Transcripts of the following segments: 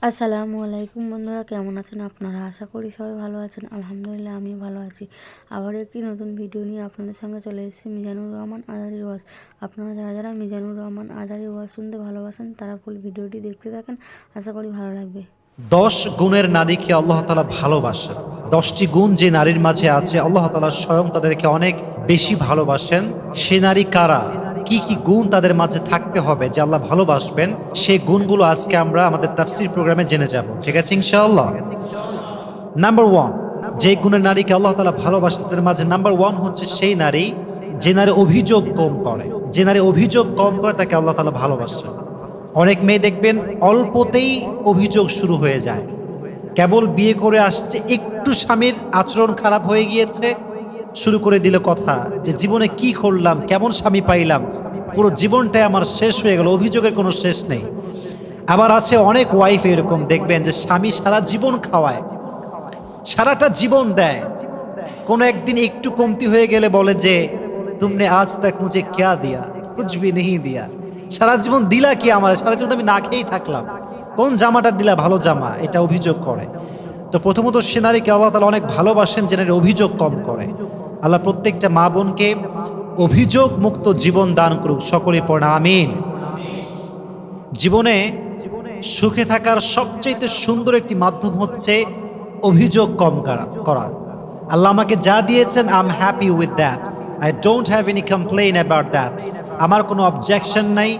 আসসালামু আলাইকুম বন্ধুরা, কেমন আছেন আপনারা? আশা করি সবাই ভালো আছেন। আলহামদুলিল্লাহ আমি ভালো আছি। আবার একটি নতুন ভিডিও নিয়ে আপনাদের সঙ্গে চলে এসেছি মিজানুর রহমান আজহারীর ওয়াজ। আপনারা যারা যারা মিজানুর রহমান আজহারীর ওয়াজ শুনতে ভালোবাসেন তারা ফুল ভিডিওটি দেখতে থাকেন, আশা করি ভালো লাগবে। 10 গুণের নারীকে আল্লাহ তাআলা ভালোবাসেন। 10টি গুণ যে নারীর মাঝে আছে আল্লাহ তাআলা স্বয়ং তাদেরকে অনেক বেশি ভালোবাসেন। সে নারী কারা, কি কি গুণ তাদের মাঝে থাকতে হবে যে আল্লাহ ভালোবাসবেন, সেই গুণগুলো আজকে আমরা আমাদের তাফসীর প্রোগ্রামে জেনে যাব। ঠিক আছে ইনশাআল্লাহ। নাম্বার 1, যে গুণের নারীকে আল্লাহ তাআলা ভালোবাসেন তাদের মাঝে নাম্বার 1 হচ্ছে সেই নারী যে নারী অভিযোগ কম করে। যে নারী অভিযোগ কম করে তাকে আল্লাহ তাআলা ভালোবাসেন। অনেক মেয়ে দেখবেন অল্পতেই অভিযোগ শুরু হয়ে যায়। কেবল বিয়ে করে আসছে, একটু স্বামীর আচরণ খারাপ হয়ে গিয়েছে, শুরু করে দিল কথা যে জীবনে কি করলাম, কেমন স্বামী পাইলাম, পুরো জীবনটাই আমার শেষ হয়ে গেল, অভিযোগের কোনো শেষ নেই। আবার আছে অনেক ওয়াইফ এরকম দেখবেন যে স্বামী সারা জীবন খাওয়ায়, সারাটা জীবন দেয়, কোনো একদিন একটু কমতি হয়ে গেলে বলে যে তুমনে আজ তক মুঝে ক্যা দিয়া, কুছ ভি নেহি দিয়া। সারা জীবন দিলা কি আমার, সারা জীবন আমি না খেয়েই থাকলাম, কোন জামাটা দিলা ভালো জামা, এটা অভিযোগ করে। তো প্রথমত সে নারীকে আল্লাহ তাআলা অনেক ভালোবাসেন যে নারী অভিযোগ কম করে। আল্লাহ প্রত্যেকটা মা বোনকে অভিযোগ মুক্ত জীবন দান করুক, সকলে পড়া আমিন। জীবনে সুখে থাকার সবচেয়ে সুন্দর একটি মাধ্যম হচ্ছে অভিযোগ কম করা। আল্লাহ আমাকে যা দিয়েছেন I am happy with that, I don't have any complain about that. আমার কোনো অবজেকশন নাই,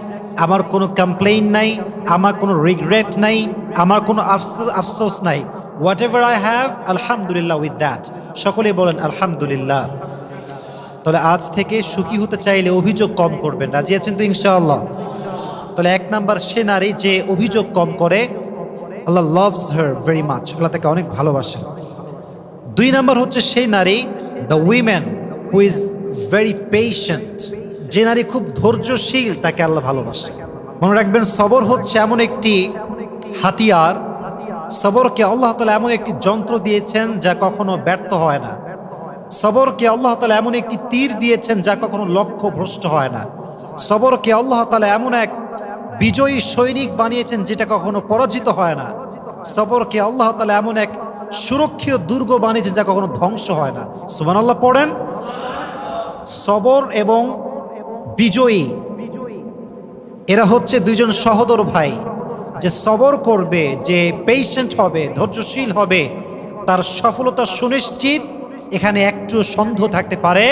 আমার কোনো কমপ্লেইন নাই, আমার কোনো রিগ্রেট নাই, আমার কোনো আফসোস নাই। হোয়াট এভার আই হ্যাভ আলহামদুলিল্লাহ উইথ দ্যাট। সকলে বলেন আলহামদুলিল্লাহ। তাহলে আজ থেকে সুখী হতে চাইলে অভিযোগ কম করবেন, রাজি আছেন তো ইনশাআল্লাহ? তাহলে 1 নাম্বার সে নারী যে অভিযোগ কম করে, আল্লাহ লাভস হার ভেরি মাচ, আল্লাহ তাকে অনেক ভালোবাসেন। 2 নাম্বার হচ্ছে সেই নারী the women who is very patient, যে নারী খুব ধৈর্যশীল তাকে আল্লাহ ভালোবাসে। মনে রাখবেন সবর হচ্ছে এমন একটি হাতিয়ার, সবরকে আল্লাহ তাআলা এমন একটি যন্ত্র দিয়েছেন যা কখনো ব্যর্থ হয় না। সবরকে আল্লাহ তাআলা এমন একটি তীর দিয়েছেন যা কখনো লক্ষ্য ভ্রষ্ট হয় না। সবরকে আল্লাহ তাআলা এমন এক বিজয়ী সৈনিক বানিয়েছেন যেটা কখনো পরাজিত হয় না। সবরকে আল্লাহ তাআলা এমন এক সুরক্ষিত দুর্গ বানিয়েছেন যা কখনো ধ্বংস হয় না। সুবহানাল্লাহ পড়েন। সবর এবং বিজয়ী এরা হচ্ছে দুইজন সহোদর ভাই। যে সবর করবে, যে পেশেন্ট হবে, ধৈর্যশীল হবে, তার সফলতা সুনিশ্চিত, এখানে একটু সন্দেহ থাকতে পারে।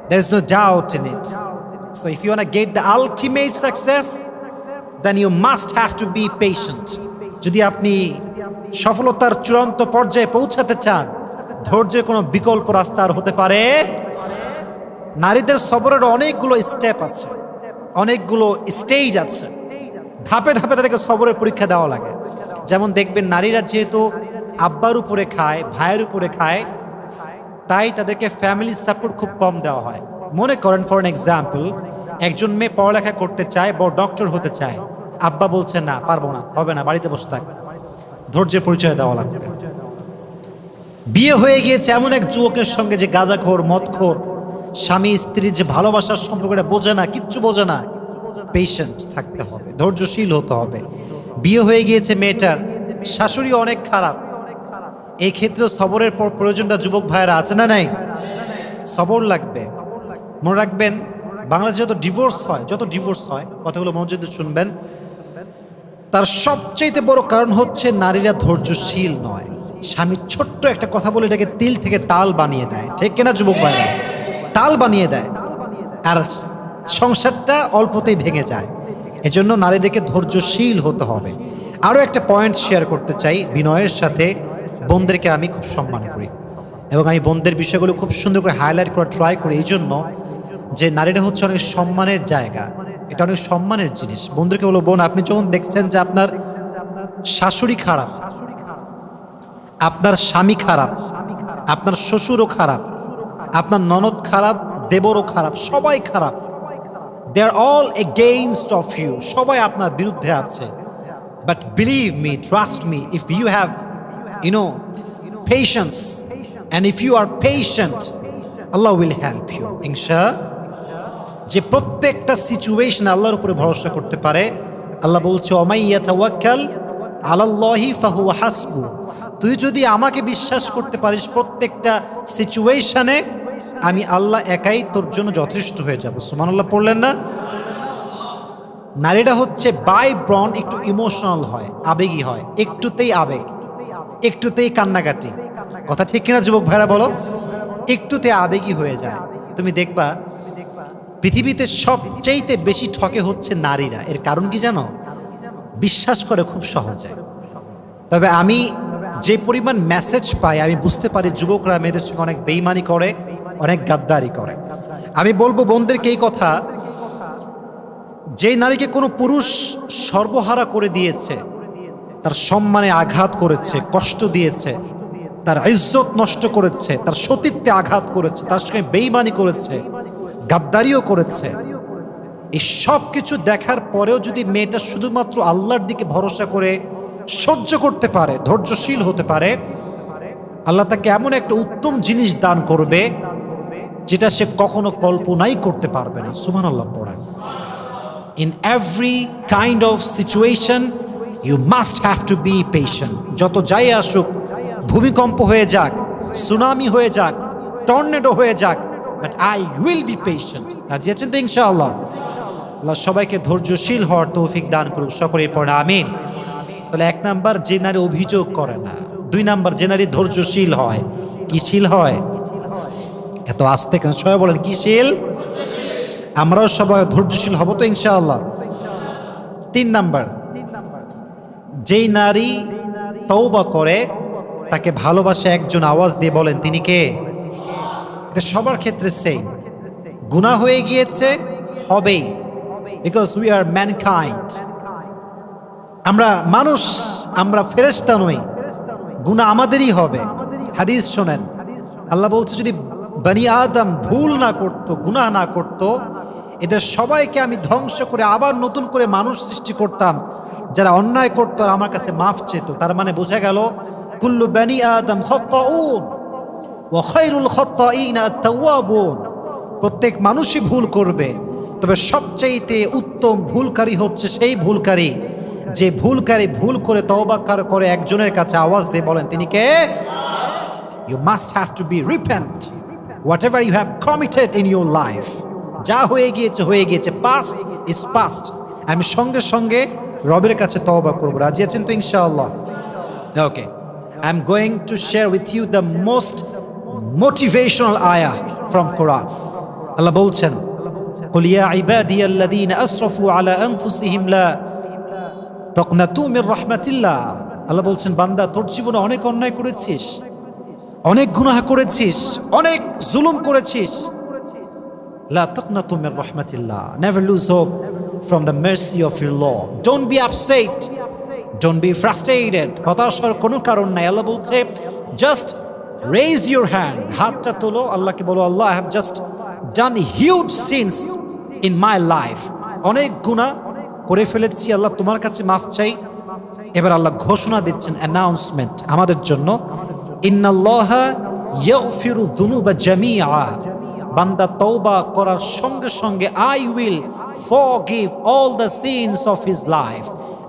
There is no doubt in it. So if you want to get the ultimate success, then you must have to be patient. যদি আপনি সফলতার চূড়ান্ত পর্যায়ে পৌঁছাতে চান, ধৈর্যের কোনো বিকল্প রাস্তা আর হতে পারে। নারীদের সবরের অনেকগুলো স্টেপ আছে, অনেকগুলো স্টেজ আছে, ধাপে ধাপে তাদেরকে সবরের পরীক্ষা দেওয়া লাগে। যেমন দেখবেন নারীরা যেহেতু আব্বার উপরে খায়, ভাইয়ের উপরে খায়, তাই তাদেরকে ফ্যামিলি সাপোর্ট খুব কম দেওয়া হয়। মনে করেন ফর এন এক্সাম্পল, একজন মেয়ে পড়ালেখা করতে চায়, বড় ডক্টর হতে চায়, আব্বা বলছে না পারবো না, হবে না, বাড়িতে বসে থাক। ধৈর্যের পরিচয় দেওয়া লাগবে। বিয়ে হয়ে গিয়েছে এমন এক যুবকের সঙ্গে যে গাঁজাখোর, মদখোর, স্বামী স্ত্রীর যে ভালোবাসার সম্পর্কটা বোঝে না, কিচ্ছু বোঝে না। পেশেন্ট থাকতে হবে, ধৈর্যশীল হতে হবে। বিয়ে হয়ে গিয়েছে মেয়েটার, শাশুড়ি অনেক খারাপ, এই ক্ষেত্রে সবরের প্রয়োজনটা যুবক ভাইয়েরা আছে না নাই? সবর লাগবে। মনে রাখবেন বাংলাদেশে যত ডিভোর্স হয়, কথাগুলো মনোযোগ দিয়ে শুনবেন, তার সবচেয়ে বড় কারণ হচ্ছে নারীরা ধৈর্যশীল নয়। স্বামী ছোট্ট একটা কথা বলে এটাকে তিল থেকে তাল বানিয়ে দেয়, ঠিক কিনা যুবক ভাইরা? তাল বানিয়ে দেয়, আর সংসারটা অল্পতেই ভেঙে যায়। এজন্য নারীদেরকে ধৈর্যশীল হতে হবে। আরও একটা পয়েন্ট শেয়ার করতে চাই বিনয়ের সাথে। বোনদেরকে আমি খুব সম্মান করি এবং আমি বোনদের বিষয়গুলো খুব সুন্দর করে হাইলাইট করা ট্রাই করি, এই জন্য যে নারীরা হচ্ছে অনেক সম্মানের জায়গা, এটা অনেক সম্মানের জিনিস। বোনদেরকে বলো, বোন আপনি যখন দেখছেন যে আপনার শাশুড়ি খারাপ, আপনার স্বামী খারাপ, আপনার শ্বশুরও খারাপ, আপনার ননদ খারাপ, দেবরও খারাপ, সবাই খারাপ, they are all against of you, সবাই আপনার বিরুদ্ধে আছে। But believe me, trust me, if you have patience, and if you are patient, Allah will help you যে প্রত্যেকটা সিচুয়েশন আল্লাহর উপরে ভরসা করতে পারে। আল্লাহ বলছে ওমাই ইয়াতাওয়াক্কাল আলাল্লাহি ফাহুয়া হাসবু, তুই যদি আমাকে বিশ্বাস করতে পারিস প্রত্যেকটা সিচুয়েশনে, আমি আল্লাহ একাই তোর জন্য যথেষ্ট হয়ে যাব। সুবহানাল্লাহ পড়লেন না? নারীরা হচ্ছে বাই ব্রন একটু ইমোশনাল হয়, আবেগী হয়, একটুতেই আবেগ, একটুতেই কান্নাকাটি। কথা ঠিক কিনা যুবক ভাইরা বলো? একটুতে আবেগী হয়ে যায়। তুমি দেখবা পৃথিবীতে সবচাইতে বেশি ঠকে হচ্ছে নারীরা। এর কারণ কি জানো? বিশ্বাস করে খুব সহজে। তবে আমি যে পরিমাণ মেসেজ পাই, আমি বুঝতে পারি যুবকরা মেয়েদের সঙ্গে অনেক বেইমানি করে, অনেক গাদ্দারি করে। আমি বলবো বোনদেরকে এই কথা, যে নারীকে কোনো পুরুষ সর্বহারা করে দিয়েছে, তার সম্মানে আঘাত করেছে, কষ্ট দিয়েছে, তার ইজ্জত নষ্ট করেছে, তার সতীত্বে আঘাত করেছে, তার সঙ্গে বেইমানি করেছে, গাদ্দারিও করেছে, এই সব কিছু দেখার পরেও যদি মেয়েটা শুধুমাত্র আল্লাহর দিকে ভরসা করে সহ্য করতে পারে, ধৈর্যশীল হতে পারে, আল্লাহ তাকে এমন একটা উত্তম জিনিস দান করবে যেটা সে কখনো কল্পনাই করতে পারবে না। সুবহানাল্লাহ পড়েন। In every kind of situation you must have to be patient. যত যাই আসুক, ভূমিকম্প হয়ে যাক, সুনামি হয়ে যাক, টর্নেডো হয়ে যাক, but I will be patient. রাজি আছেন তো ইনশাআল্লাহ? আল্লাহ সবাইকে ধৈর্যশীল হওয়ার তৌফিক দান করুক, সকলে পড়ে আমিন। তাহলে 1 নাম্বার, যে নারী অভিযোগ করে না। 2 নাম্বার, যে নারী ধৈর্যশীল হয়। কি শীল হয়? এত আস্তে কেন? সবাই বলেন কি শীল? আমরাও সবাই ধৈর্যশীল হব তো ইনশাআল্লাহ। 3 নাম্বার, যেই নারী তওবা করে তাকে ভালোবাসে একজন, আওয়াজ দিয়ে বলেন তিনি কে? এটা সবার ক্ষেত্রে সেম। গুনাহ হয়ে গিয়েছে, হবেই, বিকজ উই আর ম্যানকাইন্ড। আমরা মানুষ, আমরা ফেরেশতা নই, গুনাহ আমাদেরই হবে। হাদিস শোনেন, আল্লাহ বলছে যদি বনি আদম ভুল না করত, গুনাহ না করত, এদের সবাইকে আমি ধ্বংস করে আবার নতুন করে মানুষ সৃষ্টি করতাম যারা অন্যায় করতো আর আমার কাছে মাফ চেত। তার মানে বোঝা গেল কুল্লু বনি আদম খাত্তাউন ওয়া খায়রুল খাত্তাইনা আত-তাওয়াবুন, প্রত্যেক মানুষই ভুল করবে, তবে সবচাইতে উত্তম ভুলকারী হচ্ছে সেই ভুলকারী যে ভুল করে তওবা করে একজনের কাছে আওয়াজ দিয়ে বলেন তিনি কে? You must have to be repent whatever you have committed in your life. যা হয়ে গিয়েছে হয়ে গিয়েছে, past is past. আমি সঙ্গে সঙ্গে রবের কাছে তওবা করব। রাজি আছেন তো ইনশাআল্লাহ? ওকে, I am going to share with you the most motivational ayah from Quran. আল্লাহ বলছেন, قل يا عبادي الذين أسرفوا على أنفسهم لا تقنطوا من رحمة الله. আল্লাহ বলছেন, বান্দা তোর জীবনে অনেক অন্যায় করেছিস, অনেক গুনাহ করেছিস, অনেক জুলুম করেছিস, লা তাকনাতু Mir রাহমাতিল্লাহ, never lose hope from the mercy of your Lord. Don't be upset, don't be frustrated, হতাশ হওয়ার কোনো কারণ নাই। আল্লাহ বলছে just raise your hand, হাতটা তোলো, আল্লাহকে বলো আল্লাহ I have just done huge sins in my life, অনেক গুনাহ করে ফেলেছি, আল্লাহ তোমার কাছে মাফ চাই। এবার আল্লাহ ঘোষণা দিচ্ছেন, অ্যানাউন্সমেন্ট আমাদের জন্য, ইন্নাল্লাহা ইয়াগফিরু যুনুবা জামিআ, বান্দা তওবা করার সঙ্গে সঙ্গে I will forgive all the sins of his life,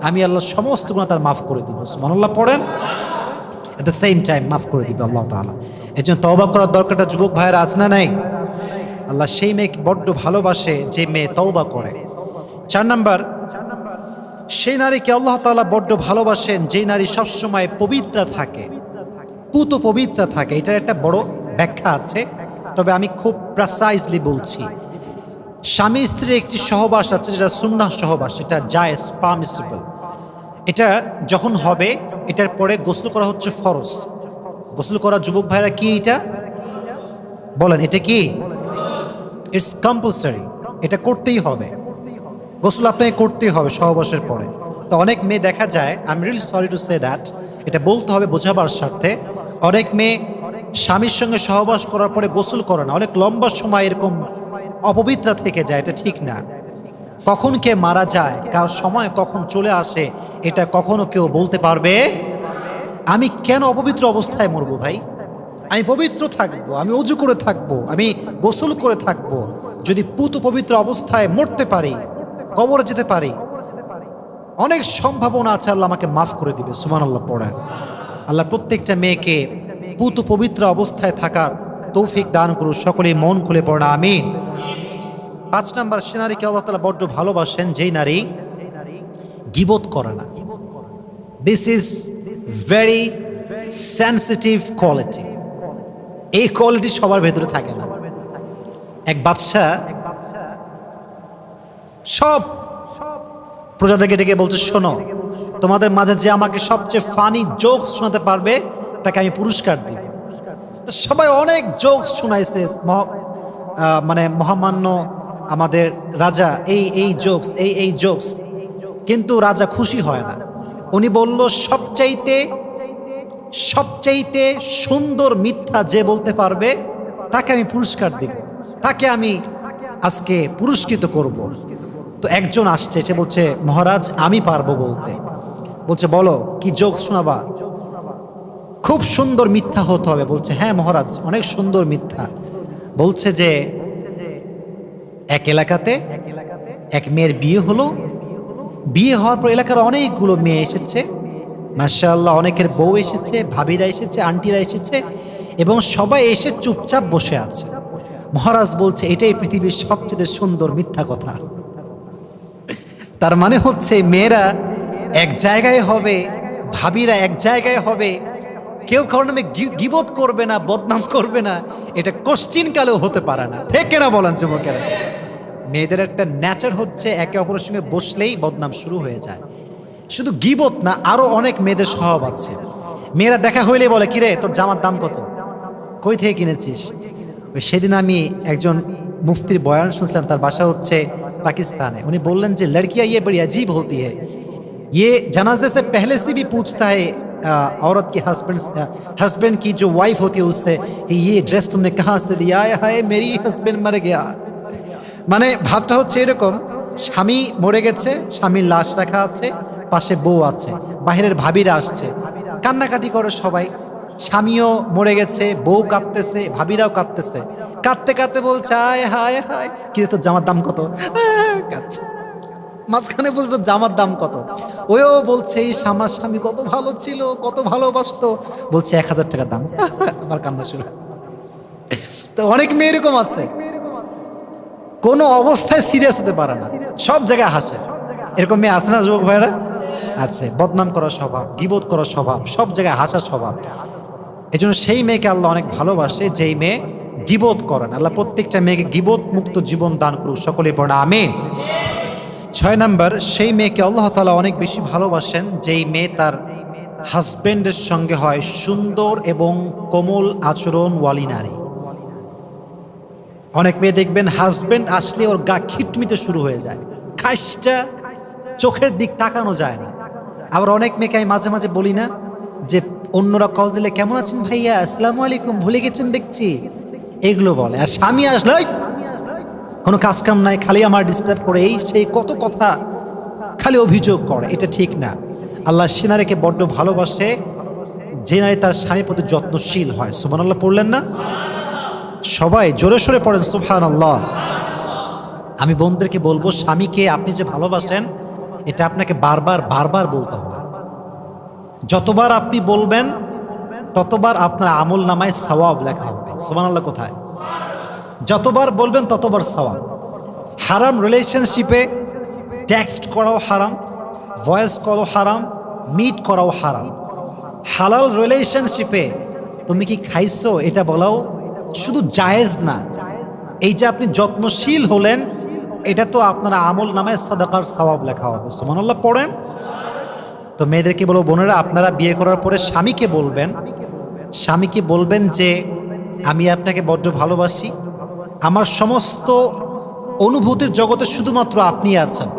আমি আল্লাহ সমস্ত গুনাহ তার মাফ করে দিব। সুবহানাল্লাহ পড়েন। এট দ্য সেম টাইম মাফ করে দিবে আল্লাহ তাআলা। এজন্য তওবা করার দরকারটা যুবক ভাইয়েরা আছে না নাই? আল্লাহ সেই মেয়েকে বড্ড ভালোবাসে যে মেয়ে তওবা করে। 4 নাম্বার, সেই নারীকে আল্লাহ তাআলা বড্ড ভালোবাসেন যে নারী সবসময় পবিত্র থাকে, পুত পবিত্র থাকে। এটার একটা বড় ব্যাখ্যা আছে, তবে আমি খুব প্রিসাইজলি বলছি। স্বামী স্ত্রীর একটি সহবাস আছে যেটা সুন্নাহ সহবাস, এটা জায়েজ, পারমিসিবল। এটা যখন হবে এটার পরে গোসল করা হচ্ছে ফরজ। গোসল করা যুবক ভাইরা কি এটা বলেন, এটা কি? ইটস কম্পালসারি, এটা করতেই হবে। গোসল আপনাকে করতেই হবে সহবাসের পরে। তো অনেক মেয়ে দেখা যায়, I am really sorry to say that, এটা বলতে হবে বোঝাবার স্বার্থে, অনেক মেয়ে স্বামীর সঙ্গে সহবাস করার পরে গোসল করে না, অনেক লম্বা সময় এরকম অপবিত্র থেকে যায়। এটা ঠিক না। কখন কে মারা যায়, কার সময় কখন চলে আসে, এটা কখনো কেউ বলতে পারবে? আমি কেন অপবিত্র অবস্থায় মরবো ভাই? আমি পবিত্র থাকবো, আমি অজু করে থাকবো, আমি গোসল করে থাকবো। যদি পুত পবিত্র অবস্থায় মরতে পারি, কবরে যেতে পারি, অনেক সম্ভাবনা আছে আল্লাহ আমাকে মাফ করে দিবে, সুবহানাল্লাহ পড়েন। আল্লাহ প্রত্যেকটা মেয়েকে পুত পবিত্র অবস্থায় থাকার তৌফিক দান করুন, সকলেই মন খুলে পড়েন আমিন। 5 নাম্বার, সে নারীকে আল্লাহ তাআলা বড্ড ভালোবাসেন যেই নারী গীবত করে না। This is very sensitive quality. এই কোয়ালিটি সবার ভেতরে থাকে না। এক বাদশা সব প্রজাদেরকে ডেকে বলছে, শোনো, তোমাদের মাঝে যে আমাকে সবচেয়ে ফানি জোকস শোনাতে পারবে তাকে আমি পুরস্কার দিই। তো সবাই অনেক জোকস শোনাইছে, মানে মহামান্য আমাদের রাজা এই জোকস এই জোকস, কিন্তু রাজা খুশি হয় না। উনি বলল, সবচাইতে সুন্দর মিথ্যা যে বলতে পারবে তাকে আমি পুরস্কার দেব, তাকে আমি আজকে পুরস্কৃত করব। তো একজন আসছে, সে বলছে, মহারাজ আমি পারবো বলতে। বলছে, বলো কি জোক শোনাবা? খুব সুন্দর মিথ্যা হতে হবে। বলছে, হ্যাঁ মহারাজ, অনেক সুন্দর মিথ্যা। বলছে যে এক এলাকাতে এক মেয়ের বিয়ে হলো। বিয়ে হওয়ার পর এলাকার অনেকগুলো মেয়ে এসেছে, মাশাআল্লাহ, অনেকের বউ এসেছে, ভাবিরা এসেছে, আন্টিরা এসেছে, এবং সবাই এসে চুপচাপ বসে আছে। মহারাজ বলছে, এটাই পৃথিবীর সবচেয়ে সুন্দর মিথ্যা কথা। তার মানে হচ্ছে মেয়েরা এক জায়গায় হবে, ভাবিরা এক জায়গায় হবে, কেউ কারোর নামে গীবত করবে না, বদনাম করবে না, এটা কোশ্চিন কালেও হতে পারে না। ঠিক না বলেন যুবকেরা? মেয়েদের একটা নেচার হচ্ছে একে অপরের সঙ্গে বসলেই বদনাম শুরু হয়ে যায়। শুধু গীবত না, আরো অনেক মেয়েদের স্বভাব আছে। মেয়েরা দেখা হইলে বলে, কিরে তোর জামার দাম কত, কই থেকে কিনেছিস? সেদিন আমি একজন মুফতির বয়ান শুনছিলাম, তার বাসা হচ্ছে पाकिस्तान है। उन्हें बोलन जे लड़कियां ये बड़ी अजीब होती है, ये जनाजे से पहले से भी पूछता है औरत के हस्बैंड की जो वाइफ होती है उससे, ये ड्रेस तुमने कहाँ से लिया है? मेरी हस्बैंड मर गया। মানে ভাবটা হচ্ছে এরকম, স্বামী মরে গেছে, স্বামীর লাশ রাখা আছে, পাশে বউ আছে, বাহিরের ভাবিরা আসছে, কান্নাকাটি করে সবাই। স্বামীও মরে গেছে, বউ কাঁদতেছে, ভাবিরাও কাঁদতেছে, কাঁদতে কাঁদতে বলছে, আয় হায় হায়, কি তোর জামার দাম কত? কাঁদছে। মাঝখানে বলতো জামার দাম কত? ওও বলছে, এই আমার স্বামী কত ভালো ছিল, কত ভালোবাসতো। বলছে 1000 টাকা দাম। আবার কান্না শুরু। তো অনেক মেয়ে এরকম আছে, কোনো অবস্থায় সিরিয়াস হতে পারে না, সব জায়গায় হাসে। এরকম মেয়ে আছে না যুবক ভাইরা? আছে। বদনাম করার স্বভাব, গীবত করার স্বভাব, সব জায়গায় হাসার স্বভাব। এই জন্য সেই মেয়েকে আল্লাহ অনেক ভালোবাসে যেই মেয়ে গীবত করে না। আল্লাহ প্রত্যেকটা মেয়েকে গীবত মুক্ত জীবন দান করুক, সকলে পড়ে আমিন। 6 নাম্বার, সেই মেয়েকে আল্লাহ তাআলা অনেক বেশি ভালোবাসেন যেই মেয়ে তার হাজবেন্ডের সঙ্গে হয় সুন্দর এবং কোমল আচরণওয়ালী নারী। অনেক মেয়ে দেখবেন হাজবেন্ড আসলে ওর গা খিটমিটে শুরু হয়ে যায়, খাইসটা, চোখের দিক তাকানো যায় না। আবার অনেক মেয়েকে আমি মাঝে মাঝে বলি না যে অন্যরা কল দিলে কেমন আছেন ভাইয়া, আসসালামু আলাইকুম, ভুলে গেছেন দেখছি, এগুলো বলে। আর স্বামী আসলে কোনো কাজকাম নাই, খালি আমার ডিস্টার্ব করে, এই সেই কত কথা, খালি অভিযোগ করে। এটা ঠিক না। আল্লাহ সে নারীকে বড্ড ভালোবাসে যে নারী তার স্বামীর প্রতি যত্নশীল হয়। সুবহানাল্লাহ পড়লেন না? সবাই জোরে সোরে পড়েন সুবহানাল্লাহ। আমি বোনদেরকে বলবো, স্বামীকে আপনি যে ভালোবাসেন এটা আপনাকে বারবার বারবার বলতে হবে। যতবার আপনি বলবেন ততবার আপনার আমল নামায় সওয়াব লেখা হবে। সুবহানাল্লাহ কোথায়? যতবার বলবেন ততবার সওয়াব। হারাম রিলেশনশিপে টেক্সট করাও হারাম, ভয়েস কলও হারাম, মিট করাও হারাম। হালাল রিলেশনশিপে তুমি কি খাইছো এটা বলাও শুধু জায়েজ না, এই যে আপনি যত্নশীল হলেন এটা তো আপনার আমল নামায় সাদাকার সওয়াব লেখা হবে। সুবহানাল্লাহ পড়েন। তো মেয়েদেরকে বলবো, বোনেরা আপনারা বিয়ে করার পরে স্বামীকে বলবেন যে আমি আপনাকে বড্ড ভালোবাসি, আমার সমস্ত অনুভূতির জগতে শুধুমাত্র আপনি আছেন,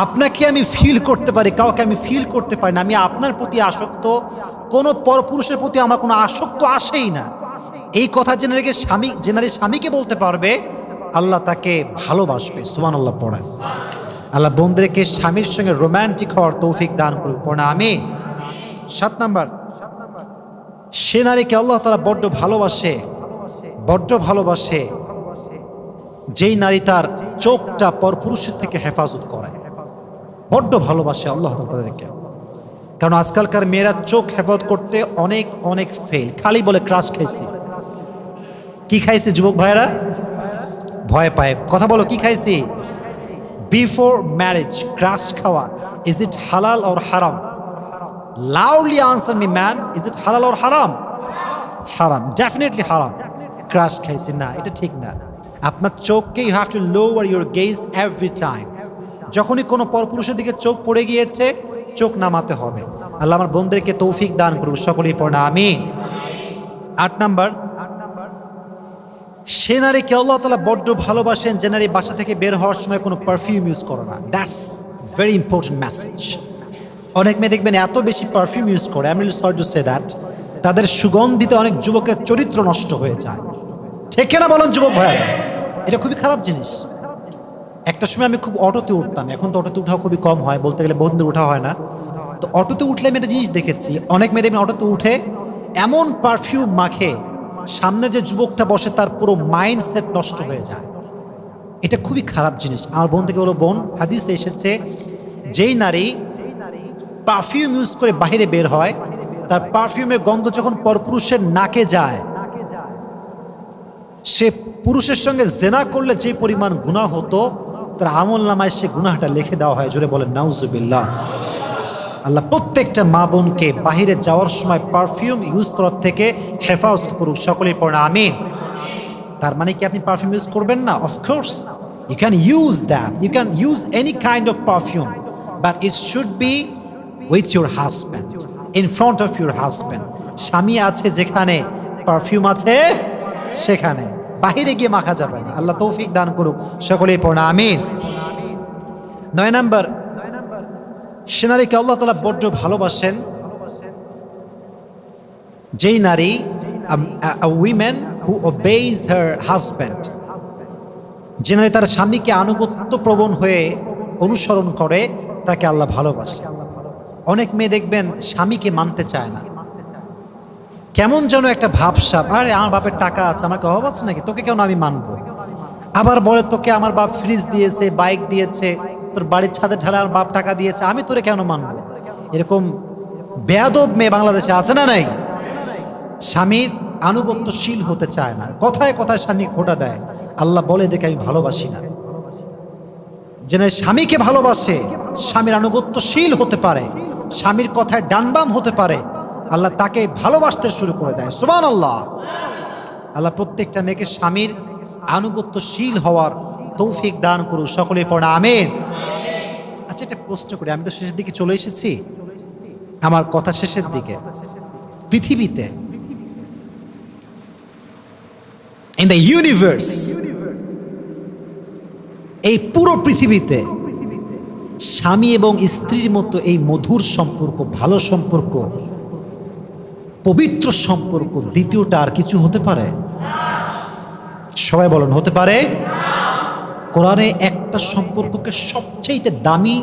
আপনাকে আমি ফিল করতে পারি, কাউকে আমি ফিল করতে পারি না, আমি আপনার প্রতি আসক্ত, কোনো পরপুরুষের প্রতি আমার কোনো আসক্ত আসেই না। এই কথা যে নারী স্বামীকে বলতে পারবে আল্লাহ তাকে ভালোবাসবে। সুবহানাল্লাহ পড়েন। আল্লাহ বোনদেরকে স্বামীর সঙ্গে রোম্যান্টিক হওয়ার তৌফিক দান করুক, পড়েন আমিন। 7 নাম্বার, সে নারীকে আল্লাহ তাআলা বড্ড ভালোবাসে যেই নারী তার চোখটা পরপুরুষের থেকে হেফাজত করে। বড্ড ভালোবাসে আল্লাহ তাআলা তাদেরকে। কারণ আজকালকার মেয়েরা চোখ হেফাজত করতে অনেক অনেক ফেল, খালি বলে ক্রাশ খাইছি। কি খাইছে যুবক ভাইরা? ভয় পায়, কথা বলো কি খাইছি? বিফোর ম্যারেজ ক্রাশ খাওয়া, ইজ ইট হালাল অর হারাম? Loudly answer me man, is it হালাল অর হারাম? হারাম, ডেফিনেটলি হারাম। ক্রাশ খাইছি না, এটা ঠিক না। আপনার চোখকে you have to lower your gaze every time. যখনই কোনো পরপুরুষের দিকে চোখ পড়ে গিয়েছে, চোখ নামাতে হবে। আল্লাহ আমার বোনদেরকে তৌফিক দান করুক, সকলেই পড়ে না আমিন। 8 নাম্বার, সে নারীকে আল্লাহ তাআলা বড্ড ভালোবাসেন যে নারী বাসা থেকে বের হওয়ার সময় কোনো পারফিউম ইউজ করে না। That's very important message. অনেক মেয়ে দেখবেন এত বেশি পারফিউম ইউজ করে, I am really sorry to say that, তাদের সুগন্ধিতে অনেক যুবকের চরিত্র নষ্ট হয়ে যায়। ঠিক না বলেন যুবক ভাইয়া? এটা খুবই খারাপ জিনিস। একটা সময় আমি খুব অটোতে উঠতাম, এখন তো অটোতে উঠা খুবই কম হয়, বলতে গেলে বহুদিন উঠা হয় না। তো অটোতে উঠলে আমি একটা জিনিস দেখেছি, অনেক মেয়ে দেখবেন অটোতে উঠে এমন পারফিউম মাখে, সামনে যে যুবকটা বসে তার পুরো মাইন্ডসেট নষ্ট হয়ে যায়। এটা খুবই খারাপ জিনিস। আমার বোন থেকে বলো, বোন, হাদিসে এসেছে যেই নারী পারফিউম ইউজ করে বাইরে বের হয়, তার পারফিউমের গন্ধ যখন পরপুরুষের নাকে যায়, সে পুরুষের সঙ্গে জেনা করলে যে পরিমাণ গুনাহ হতো, তার আমল নামায় সে গুনাহটা লিখে দেওয়া হয়। জোরে বলেন নাউজুবিল্লাহ। আল্লাহ প্রত্যেকটা মা বোনকে বাহিরে যাওয়ার সময় পারফিউম ইউজ করার থেকে হেফাজত করুক, সকলেই পড়ে না আমিন। তার মানে কি আপনি পারফিউম ইউজ করবেন না? Of course you can use that, you can use any kind of perfume, but it should be with your husband, in front of your husband. স্বামী আছে যেখানে পারফিউম আছে সেখানে, বাহিরে গিয়ে মাখা যাবে না। আল্লাহ তৌফিক দান করুক, সকলেই পড়ে না আমিন। 9 নাম্বার, সে নারীকে আল্লাহ তাআলা বড্ড ভালোবাসেন যেই নারী, a woman who obeys her husband, যে নারী তার স্বামীকে আনুগত্য প্রবণ হয়ে অনুসরণ করে, তাকে আল্লাহ ভালোবাসে। অনেক মেয়ে দেখবেন স্বামীকে মানতে চায় না, কেমন যেন একটা ভাবসাব, আরে আমার বাপের টাকা আছে, আমাকে অভাব আছে নাকি, তোকে কেন আমি মানবো। আবার বলে তোকে আমার বাপ ফ্রিজ দিয়েছে, বাইক দিয়েছে, তোর বাড়ির ছাদে ঢালে আমার বাপ টাকা দিয়েছে, আমি তোরে কেন মানবো। এরকম বেয়াদব মেয়ে বাংলাদেশে আছে না নাই? স্বামীর আনুগত্যশীল হতে চায় না, কথায় কথায় স্বামী খোঁটা দেয়। আল্লাহ বলে দেখে আমি ভালোবাসি না। যে স্বামীকে ভালোবাসে, স্বামীর আনুগত্যশীল হতে পারে, স্বামীর কথায় ডানবাম হতে পারে, আল্লাহ তাকে ভালোবাসতে শুরু করে দেয়। সুবহানাল্লাহ। আল্লাহ প্রত্যেকটা মেয়েকে স্বামীর আনুগত্যশীল হওয়ার তৌফিক দান করুক, সকলেই পড়ে আমিন। আচ্ছা, এটা প্রশ্ন করি, আমি তো শেষের দিকে চলে এসেছি, আমার কথা শেষের দিকে। পৃথিবীতে, ইন দ্য ইউনিভার্স, এই পুরো পৃথিবীতে স্বামী এবং স্ত্রীর মতো এই মধুর সম্পর্ক, ভালো সম্পর্ক, পবিত্র সম্পর্ক দ্বিতীয়টা আর কিছু হতে পারে? সবাই বলেন, হতে পারে? কোরআনে একটা সম্পর্ককে সবচেয়ে দামি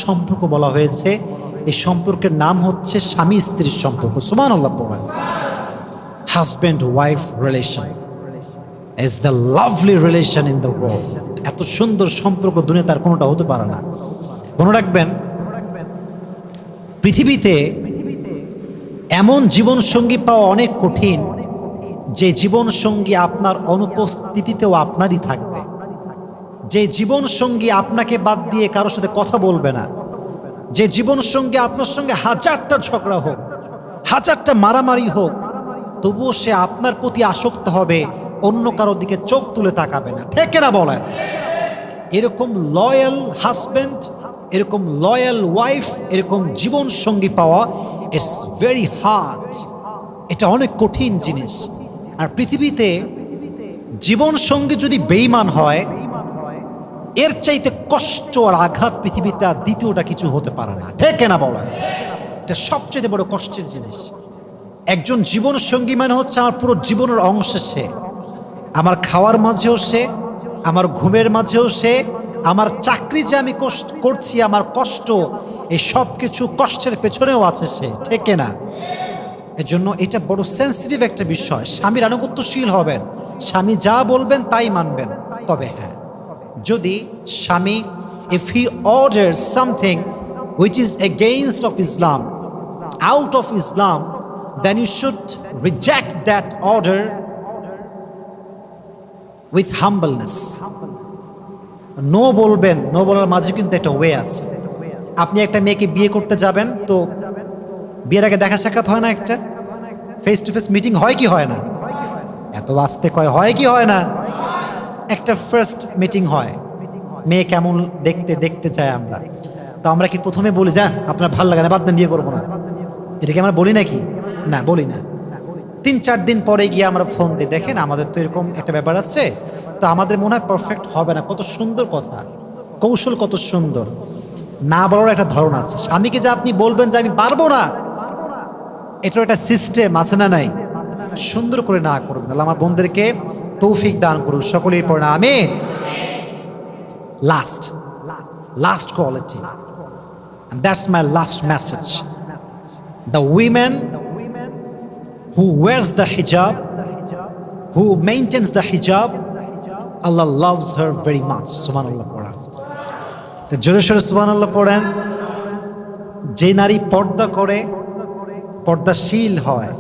সম্পর্ক বলা হয়েছে, এই সম্পর্কের নাম হচ্ছে স্বামী স্ত্রীর সম্পর্ক। সুবহানাল্লাহ পড়েন। Husband wife relation is the lovely relation in the world. এত সুন্দর সম্পর্ক দুনিয়া তার কোনোটা হতে পারে না। মনে রাখবেন, পৃথিবীতে এমন জীবন সঙ্গী পাওয়া অনেক কঠিন, যে জীবন সঙ্গী আপনার অনুপস্থিতিতেও আপনারই থাকবে, যে জীবন সঙ্গী আপনাকে বাদ দিয়ে কারোর সাথে কথা বলবে না, যে জীবন সঙ্গী আপনার সঙ্গে হাজারটা ঝগড়া হোক, হাজারটা মারামারি হোক, তবুও সে আপনার প্রতি আসক্ত হবে, অন্য কারোর দিকে চোখ তুলে তাকাবে না। ঠিক না বলেন? এরকম লয়াল হাজব্যান্ড, এরকম লয়াল ওয়াইফ, এরকম জীবন সঙ্গী পাওয়া ইটস ভেরি হার্ড। এটা অনেক কঠিন জিনিস। আর পৃথিবীতে জীবন সঙ্গী যদি বেঈমান হয়, এর চাইতে কষ্ট আর আঘাত পৃথিবীতে আর দ্বিতীয়টা কিছু হতে পারে না। ঠিক না বলেন? এটা সবচেয়ে বড় কষ্টের জিনিস। একজন জীবন সঙ্গী মানে হচ্ছে আমার পুরো জীবনের অংশ। সে আমার খাওয়ার মাঝেও সে, আমার ঘুমের মাঝেও সে, আমার চাকরি যে আমি করছি, আমার কষ্ট, এই সব কিছু কষ্টের পেছনেও আছে সে। ঠিক না? এজন্য এটা বড় সেন্সিটিভ একটা বিষয়। স্বামীর আনুগত্যশীল হবেন, স্বামী যা বলবেন তাই মানবেন। তবে হ্যাঁ, যদি স্বামী if he orders something which is against of Islam, out of Islam, then you should reject that order with humbleness. No বলবেন, নো বলার মাঝে কিন্তু একটা ওয়ে আছে। আপনি একটা মেয়েকে বিয়ে করতে যাবেন, তো বিয়ের আগে দেখা সাক্ষাৎ হয় না, একটা ফেস টু ফেস মিটিং হয় কি হয় না? এত আস্তে কয় হয় কি হয় না? একটা ফার্স্ট মিটিং হয়, মেয়ে কেমন দেখতে দেখতে চাই আমরা। তো আমরা কি প্রথমে বলি যা আপনার ভালো লাগে না, বাদ দেন, বিয়ে করবো না? এটা কি আমরা বলি নাকি? না, বলি না। 3-4 দিন পরে গিয়ে আমরা ফোন দিই, দেখেন আমাদের তো এরকম একটা ব্যাপার আছে, তো আমাদের মনে হয় পারফেক্ট হবে না। কত সুন্দর কথা, কৌশল কত সুন্দর। না বলার একটা ধরন আছে। স্বামীকে যে আপনি বলবেন যে আমি পারবো না, এটার একটা সিস্টেম আছে না নাই? সুন্দর করে না করবেন। আল্লাহ আমার বোনদেরকে তৌফিক দান করুন, সকলেই পড়ে না আমিন। Last quality, and that's my last message. The women who wears the hijab, who maintains the hijab, Allah loves her very much. Subhanallah পড়েন, জোরে সোরে সুবহানাল্লাহ পড়েন। যে নারী পর্দা করে, পর্দাশীল হয়,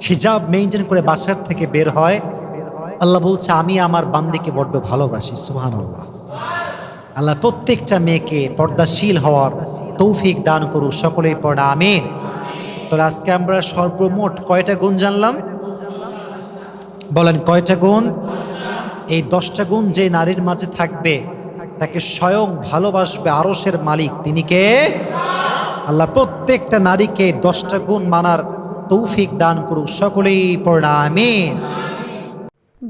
হিজাব মেইনটেইন করে বাসার থেকে বের হয়, আল্লাহ বলছে আমি আমার বান্দিকে বড্ড ভালোবাসি। সুবহানাল্লাহ। আল্লাহ প্রত্যেকটা মেয়েকে পর্দাশীল হওয়ার তৌফিক দান করুক, সকলেই পড়া আমিন। তাহলে আজকে আমরা সর্বমোট কয়টা গুণ জানলাম? বলেন কয়টা গুণ? এই 10টা গুণ যে নারীর মাঝে থাকবে তাকে স্বয়ং ভালোবাসবে আরশের মালিক, তিনি কে? আল্লাহ প্রত্যেকটা নারীকে 10টা গুণ মানার তৌফিক দান করুক, সকলেই পড়া আমিন।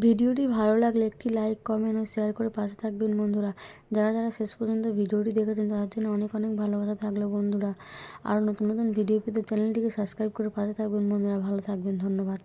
ভিডিওটি ভালো লাগলে একটি লাইক, কমেন্ট ও শেয়ার করে পাশে থাকবেন বন্ধুরা। যারা যারা শেষ পর্যন্ত ভিডিওটি দেখেছেন তাদের জন্য অনেক অনেক ভালোবাসা থাকলো বন্ধুরা। আর নতুন নতুন ভিডিও পেতে চ্যানেলটিকে সাবস্ক্রাইব করে পাশে থাকবেন বন্ধুরা। ভালো থাকবেন, ধন্যবাদ।